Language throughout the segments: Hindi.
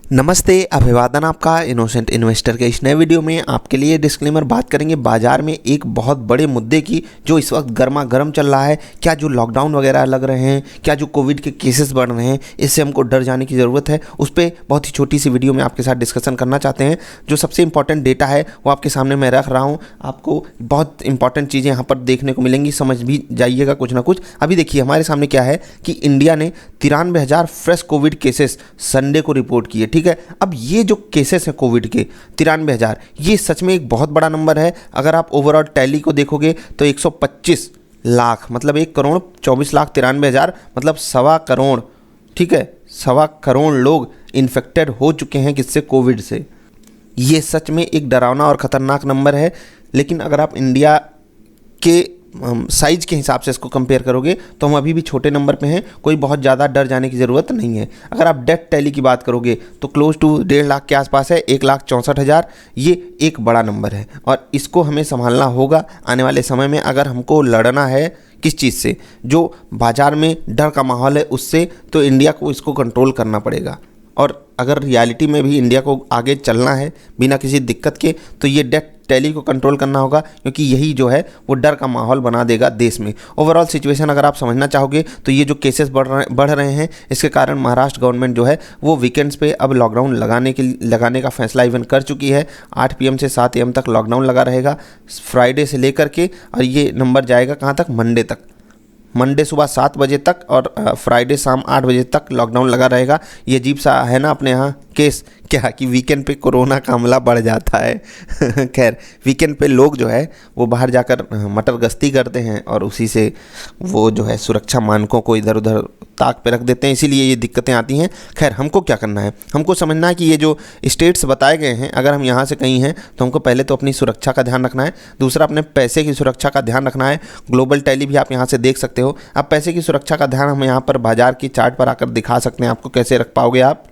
नमस्ते, अभिवादन आपका इनोसेंट इन्वेस्टर के इस नए वीडियो में आपके लिए डिस्क्लेमर बात करेंगे बाजार में एक बहुत बड़े मुद्दे की जो इस वक्त गर्मा गर्म चल रहा है। क्या जो लॉकडाउन वगैरह लग रहे हैं, क्या जो कोविड के केसेस बढ़ रहे हैं, इससे हमको डर जाने की ज़रूरत है। उस पर बहुत ही छोटी सी वीडियो में आपके साथ डिस्कशन करना चाहते हैं। जो सबसे इंपॉर्टेंट डेटा है वो आपके सामने मैं रख रहा हूँ। आपको बहुत इंपॉर्टेंट चीज़ें यहाँ पर देखने को मिलेंगी, समझ भी जाइएगा कुछ ना कुछ। अभी देखिए हमारे सामने क्या है कि इंडिया ने 93,000 फ्रेश कोविड केसेस संडे को रिपोर्ट किए। ठीक है, अब ये जो केसेस हैं कोविड के 93,000, ये सच में एक बहुत बड़ा नंबर है। अगर आप ओवरऑल टैली को देखोगे तो 125 लाख मतलब 1,24,93,000 मतलब 1.25 करोड़। ठीक है, 1.25 करोड़ लोग इन्फेक्टेड हो चुके हैं किससे, कोविड से। ये सच में एक डरावना और ख़तरनाक नंबर है। लेकिन अगर आप इंडिया के साइज़ के हिसाब से इसको कंपेयर करोगे तो हम अभी भी छोटे नंबर पे हैं। कोई बहुत ज़्यादा डर जाने की ज़रूरत नहीं है। अगर आप डेथ टैली की बात करोगे तो क्लोज टू 1.5 लाख के आसपास है, 1,64,000। ये एक बड़ा नंबर है और इसको हमें संभालना होगा आने वाले समय में। अगर हमको लड़ना है किस चीज़ से, जो बाज़ार में डर का माहौल है उससे, तो इंडिया को इसको कंट्रोल करना पड़ेगा। और अगर रियलिटी में भी इंडिया को आगे चलना है बिना किसी दिक्कत के, तो ये डेथ टैली को कंट्रोल करना होगा, क्योंकि यही जो है वो डर का माहौल बना देगा देश में। ओवरऑल सिचुएशन अगर आप समझना चाहोगे तो ये जो केसेस बढ़ रहे हैं, इसके कारण महाराष्ट्र गवर्नमेंट जो है वो वीकेंड्स पे अब लॉकडाउन लगाने का फैसला इवन कर चुकी है। 8 PM से 7 AM तक लॉकडाउन लगा रहेगा, फ्राइडे से लेकर के। और ये नंबर जाएगा कहाँ तक, मंडे तक। मंडे सुबह 7 बजे तक और फ्राइडे शाम 8 बजे तक लॉकडाउन लगा रहेगा। ये अजीब सा है ना अपने यहाँ केस, क्या कि वीकेंड पे कोरोना का हमला बढ़ जाता है। खैर, वीकेंड पे लोग जो है वो बाहर जाकर मटर गश्ती करते हैं और उसी से वो जो है सुरक्षा मानकों को इधर उधर ताक पे रख देते हैं, इसीलिए ये दिक्कतें आती हैं। खैर, हमको क्या करना है, हमको समझना है कि ये जो स्टेट्स बताए गए हैं, अगर हम यहाँ से कहीं हैं तो हमको पहले तो अपनी सुरक्षा का ध्यान रखना है। दूसरा, अपने पैसे की सुरक्षा का ध्यान रखना है। ग्लोबल टैली भी आप यहाँ से देख सकते हो। अब पैसे की सुरक्षा का ध्यान हम यहाँ पर बाजार की चार्ट पर आकर दिखा सकते हैं आपको, कैसे रख पाओगे आप।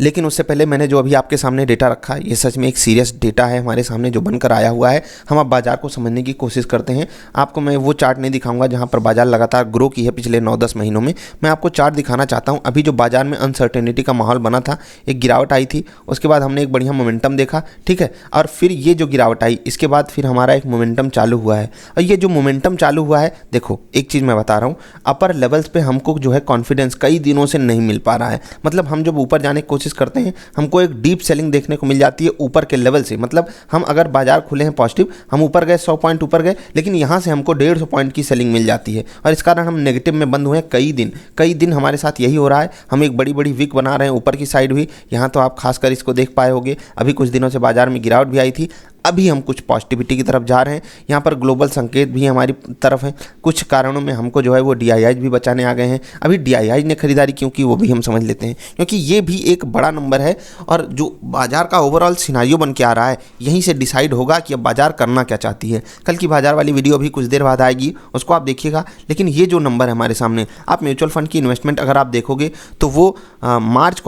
लेकिन उससे पहले मैंने जो अभी आपके सामने डेटा रखा है, ये सच में एक सीरियस डेटा है हमारे सामने जो बनकर आया हुआ है। हम अब बाजार को समझने की कोशिश करते हैं। आपको मैं वो चार्ट नहीं दिखाऊंगा जहां पर बाजार लगातार ग्रो की है पिछले 9-10 महीनों में। मैं आपको चार्ट दिखाना चाहता हूं अभी जो बाजार में अनसर्टेनिटी का माहौल बना था, एक गिरावट आई थी, उसके बाद हमने एक बढ़िया मोमेंटम देखा। ठीक है, और फिर ये जो गिरावट आई, इसके बाद फिर हमारा एक मोमेंटम चालू हुआ है। और ये जो मोमेंटम चालू हुआ है, देखो एक चीज़ मैं बता रहा हूँ, अपर लेवल्स पे हमको जो है कॉन्फिडेंस कई दिनों से नहीं मिल पा रहा है। मतलब हम जब ऊपर जाने की कोशिश करते हैं, हमको एक डीप सेलिंग देखने को मिल जाती है ऊपर के लेवल से। मतलब हम अगर बाजार खुले हैं पॉजिटिव, हम ऊपर गए 100 पॉइंट ऊपर गए, लेकिन यहाँ से हमको 150 पॉइंट की सेलिंग मिल जाती है और इस कारण हम नेगेटिव में बंद हुए हैं कई दिन हमारे साथ यही हो रहा है। हम एक बड़ी बड़ी वीक बना रहे हैं ऊपर की साइड भी। यहाँ तो आप खासकर इसको देख पाए होंगे, अभी कुछ दिनों से बाजार में गिरावट भी आई थी। अभी हम कुछ पॉजिटिविटी की तरफ जा रहे हैं। यहाँ पर ग्लोबल संकेत भी हमारी तरफ है। कुछ कारणों में हमको जो है वो DIIs भी बचाने आ गए हैं। अभी DIIs ने खरीदारी क्यों की वो भी हम समझ लेते हैं, क्योंकि ये भी एक बड़ा नंबर है। और जो बाजार का ओवरऑल सिनारियो बन के आ रहा है, यहीं से डिसाइड होगा कि अब बाजार करना क्या चाहती है। कल की बाजार वाली वीडियो अभी कुछ देर बाद आएगी, उसको आप देखिएगा। लेकिन ये जो नंबर है हमारे सामने, आप म्यूचुअल फंड की इन्वेस्टमेंट अगर आप देखोगे तो वो मार्च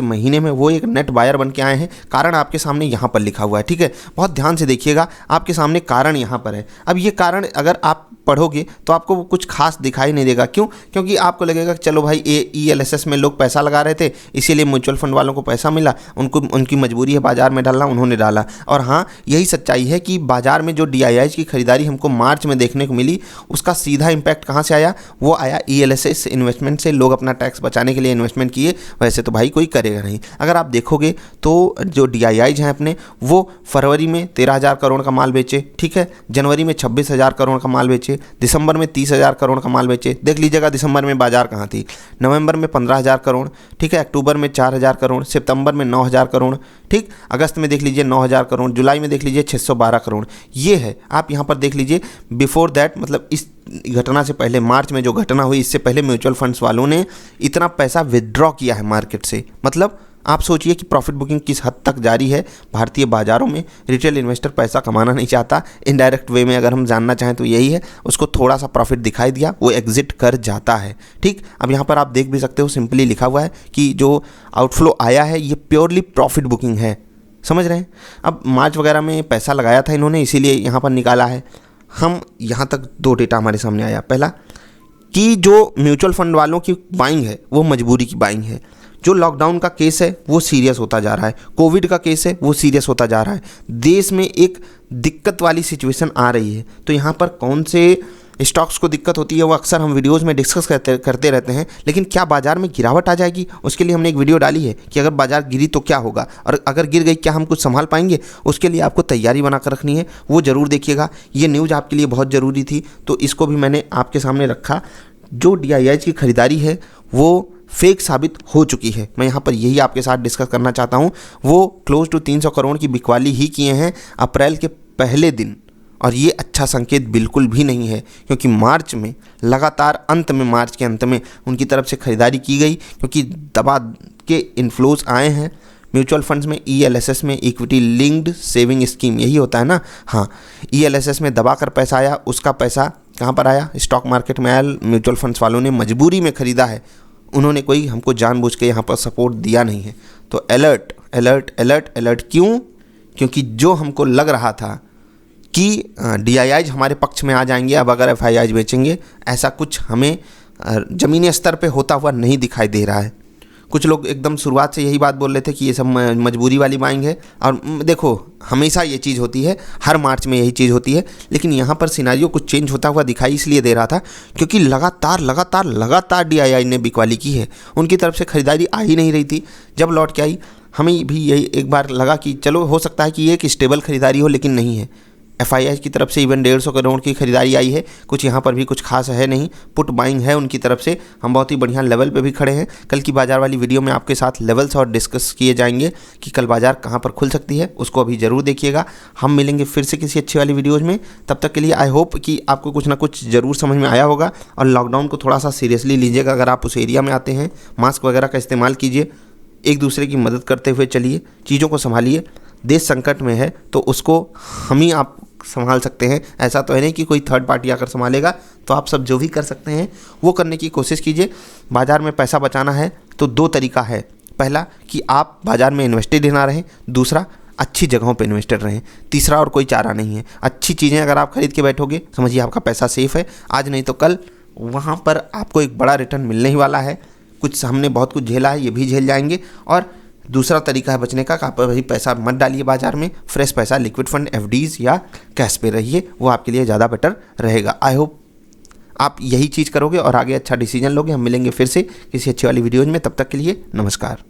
महीने में वो एक नेट बायर बन के आए हैं। कारण आपके सामने यहाँ पर लिखा हुआ है। ठीक है, बहुत ध्यान से देखिएगा, आपके सामने कारण यहाँ पर है। अब ये कारण अगर आप पढ़ोगे तो आपको कुछ खास दिखाई नहीं देगा। क्यों? क्योंकि आपको लगेगा कि चलो भाई ELSS में लोग पैसा लगा रहे थे, इसीलिए म्यूचुअल फंड वालों को पैसा मिला, उनकी मजबूरी है बाजार में डालना, उन्होंने डाला। और हाँ, यही सच्चाई है कि बाजार में जो DIIs की खरीदारी हमको मार्च में देखने को मिली, उसका सीधा इम्पैक्ट कहाँ से आया? वो आया ELSS इन्वेस्टमेंट से। लोग अपना टैक्स बचाने के लिए इन्वेस्टमेंट किए। वैसे तो भाई कोई करेगा नहीं। अगर आप देखोगे तो जो DIIs हैं अपने, वो फरवरी में 13,000 करोड़ का माल बेचे। ठीक है, जनवरी में 26,000 करोड़ का माल बेचे, दिसंबर में 30,000 करोड़ का माल बेचे। देख लीजिएगा दिसंबर में बाजार कहाँ थी। नवंबर में 15,000 करोड़। ठीक है, अक्टूबर में 4,000 करोड़, सितंबर में 9,000 करोड़। ठीक, अगस्त में देख लीजिए 9,000 करोड़, जुलाई में देख लीजिए 612 करोड़। ये है, आप यहाँ पर देख लीजिए बिफोर दैट, मतलब इस घटना से पहले मार्च में जो घटना हुई, इससे पहले म्यूचुअल फंड्स वालों ने इतना पैसा विदड्रॉ किया है मार्केट से। मतलब आप सोचिए कि प्रॉफिट बुकिंग किस हद तक जारी है भारतीय बाजारों में। रिटेल इन्वेस्टर पैसा कमाना नहीं चाहता, इनडायरेक्ट वे में अगर हम जानना चाहें तो यही है। उसको थोड़ा सा प्रॉफिट दिखाई दिया, वो एग्जिट कर जाता है। ठीक, अब यहाँ पर आप देख भी सकते हो, सिंपली लिखा हुआ है कि जो आउटफ्लो आया है ये प्योरली प्रॉफिट बुकिंग है। समझ रहे हैं? अब मार्च वगैरह में पैसा लगाया था इन्होंने, इसीलिए यहाँ पर निकाला है। हम यहाँ तक 2 डेटा हमारे सामने आया। पहला कि जो म्यूचुअल फंड वालों की बाइंग है वो मजबूरी की बाइंग है। जो लॉकडाउन का केस है वो सीरियस होता जा रहा है, कोविड का केस है वो सीरियस होता जा रहा है, देश में एक दिक्कत वाली सिचुएशन आ रही है। तो यहाँ पर कौन से स्टॉक्स को दिक्कत होती है वो अक्सर हम वीडियोस में डिस्कस करते रहते हैं, लेकिन क्या बाजार में गिरावट आ जाएगी उसके लिए हमने एक वीडियो डाली है कि अगर बाजार गिरी तो क्या होगा, और अगर गिर गई क्या हम कुछ संभाल पाएंगे, उसके लिए आपको तैयारी बना कर रखनी है, वो ज़रूर देखिएगा। ये न्यूज़ आपके लिए बहुत ज़रूरी थी तो इसको भी मैंने आपके सामने रखा। जो DIIs की खरीदारी है वो फेक साबित हो चुकी है, मैं यहाँ पर यही आपके साथ डिस्कस करना चाहता हूँ। वो क्लोज टू 300 करोड़ की बिकवाली ही किए हैं अप्रैल के पहले दिन, और ये अच्छा संकेत बिल्कुल भी नहीं है, क्योंकि मार्च में लगातार मार्च के अंत में उनकी तरफ से खरीदारी की गई, क्योंकि दबा के इन्फ्लोज आए हैं म्यूचुअल फंड्स में, ELSS में, इक्विटी लिंक्ड सेविंग स्कीम, यही होता है ना। हाँ, ELSS में दबा कर पैसा आया, उसका पैसा कहाँ पर आया, स्टॉक मार्केट में आया, म्यूचुअल फंड्स वालों ने मजबूरी में ख़रीदा है, उन्होंने कोई हमको जानबूझ के यहाँ पर सपोर्ट दिया नहीं है। तो अलर्ट अलर्ट अलर्ट अलर्ट, क्यों? क्योंकि जो हमको लग रहा था कि DIIs हमारे पक्ष में आ जाएंगे अब अगर FIIs बेचेंगे, ऐसा कुछ हमें ज़मीनी स्तर पे होता हुआ नहीं दिखाई दे रहा है। कुछ लोग एकदम शुरुआत से यही बात बोल रहे थे कि ये सब मजबूरी वाली बाइंग है, और देखो हमेशा ये चीज़ होती है, हर मार्च में यही चीज़ होती है, लेकिन यहाँ पर सिनारियो कुछ चेंज होता हुआ दिखाई इसलिए दे रहा था क्योंकि लगातार DII ने बिकवाली की है, उनकी तरफ से खरीदारी आ ही नहीं रही थी। जब लौट के आई हमें भी यही एक बार लगा कि चलो हो सकता है कि ये एक स्टेबल खरीदारी हो, लेकिन नहीं है। FIIs की तरफ से इवन 150 करोड़ की खरीदारी आई है, कुछ यहाँ पर भी कुछ खास है नहीं, पुट बाइंग है उनकी तरफ से। हम बहुत ही बढ़िया लेवल पे भी खड़े हैं। कल की बाजार वाली वीडियो में आपके साथ लेवल्स और डिस्कस किए जाएंगे कि कल बाजार कहाँ पर खुल सकती है, उसको अभी ज़रूर देखिएगा। हम मिलेंगे फिर से किसी अच्छी वाली वीडियोज़ में, तब तक के लिए आई होप कि आपको कुछ ना कुछ ज़रूर समझ में आया होगा, और लॉकडाउन को थोड़ा सा सीरियसली लीजिएगा। अगर आप उस एरिया में आते हैं, मास्क वगैरह का इस्तेमाल कीजिए, एक दूसरे की मदद करते हुए चलिए, चीज़ों को संभालिए। देश संकट में है तो उसको हम ही आप संभाल सकते हैं, ऐसा तो है नहीं कि कोई थर्ड पार्टी आकर संभालेगा। तो आप सब जो भी कर सकते हैं वो करने की कोशिश कीजिए। बाज़ार में पैसा बचाना है तो 2 तरीका है, पहला कि आप बाज़ार में इन्वेस्टेड ना रहें, दूसरा अच्छी जगहों पे इन्वेस्टेड रहें, तीसरा और कोई चारा नहीं है। अच्छी चीज़ें अगर आप खरीद के बैठोगे समझिए आपका पैसा सेफ़ है, आज नहीं तो कल वहाँ पर आपको एक बड़ा रिटर्न मिलने ही वाला है। कुछ हमने बहुत कुछ झेला है, ये भी झेल जाएंगे। और दूसरा तरीका है बचने का, आप वही पैसा मत डालिए बाजार में, फ्रेश पैसा लिक्विड फंड, FDs या कैश पे रहिए, वो आपके लिए ज़्यादा बेटर रहेगा। आई होप आप यही चीज़ करोगे और आगे अच्छा डिसीजन लोगे। हम मिलेंगे फिर से किसी अच्छी वाली वीडियोज़ में, तब तक के लिए नमस्कार।